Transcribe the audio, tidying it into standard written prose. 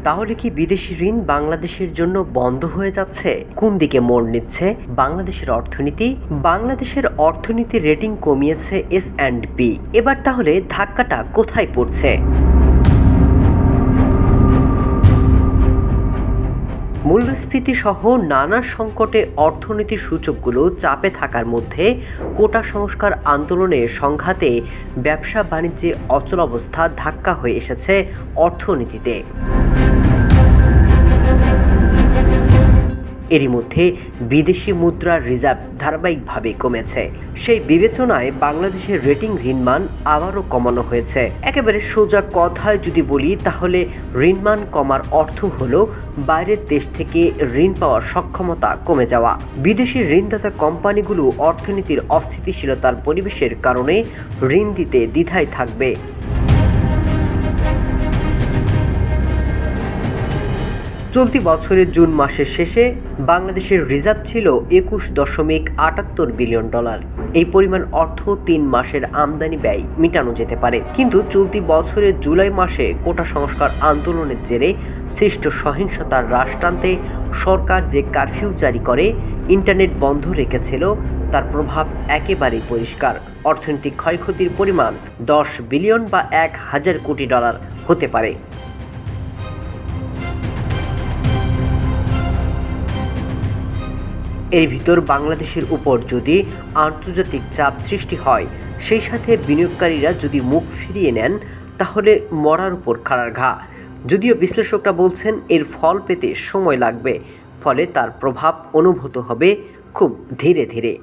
তাহলে কি বিদেশি ঋণ বাংলাদেশের জন্য বন্ধ হয়ে যাচ্ছে? কোন দিকে মোড় নিচ্ছে বাংলাদেশের অর্থনীতি? বাংলাদেশের অর্থনীতির রেটিং কমিয়েছে S&P। এবার তাহলে ধাক্কাটা কোথায় পড়ছে? মূল্যস্ফীতি সহ নানা সংকটে অর্থনীতির সূচকগুলো চাপে থাকার মধ্যে কোটা সংস্কার আন্দোলনের সংঘাতে ব্যবসা বাণিজ্যে অচলাবস্থা ধাক্কা হয়ে এসেছে অর্থনীতিতে। এরই মধ্যে বিদেশি মুদ্রার রিজার্ভ ধারাবাহিকভাবে কমেছে। সেই বিবেচনায় বাংলাদেশের রেটিং ঋণমান আবারও কমানো হয়েছে। একেবারে সোজা কথায় যদি বলি তাহলে ঋণমান কমার অর্থ হলো বাইরের দেশ থেকে ঋণ পাওয়ার সক্ষমতা কমে যাওয়া। বিদেশি ঋণদাতা কোম্পানিগুলো অর্থনীতির অস্থিতিশীলতার পরিবেশের কারণে ঋণ দিতে দ্বিধায় থাকবে। চলতি বছরের জুন মাসের শেষে বাংলাদেশের রিজার্ভ ছিল $21.78 বিলিয়ন। এই পরিমাণ অর্থ 3 মাসের আমদানি ব্যয় মেটানো যেতে পারে। কিন্তু চলতি বছরের জুলাই মাসে কোটা সংস্কার আন্দোলনের জেরে সৃষ্ট সহিংসতার হ্রাস টানতে সরকার যে কারফিউ জারি করে ইন্টারনেট বন্ধ রেখেছিল, তার প্রভাব একেবারেই পরিষ্কার। অর্থনৈতিক ক্ষয়ক্ষতির পরিমাণ $10 বিলিয়ন বা $1000 কোটি হতে পারে। এর ভিতর বাংলাদেশের উপর যদি আন্তর্জাতিক চাপ সৃষ্টি হয়, সেই সাথে বিনিয়োগকারীরা যদি মুখ ফিরিয়ে নেন, তাহলে মরার উপর খাড়ার ঘা। যদিও বিশ্লেষকরা বলছেন এর ফল পেতে সময় লাগবে, ফলে তার প্রভাব অনুভূত হবে খুব ধীরে ধীরে।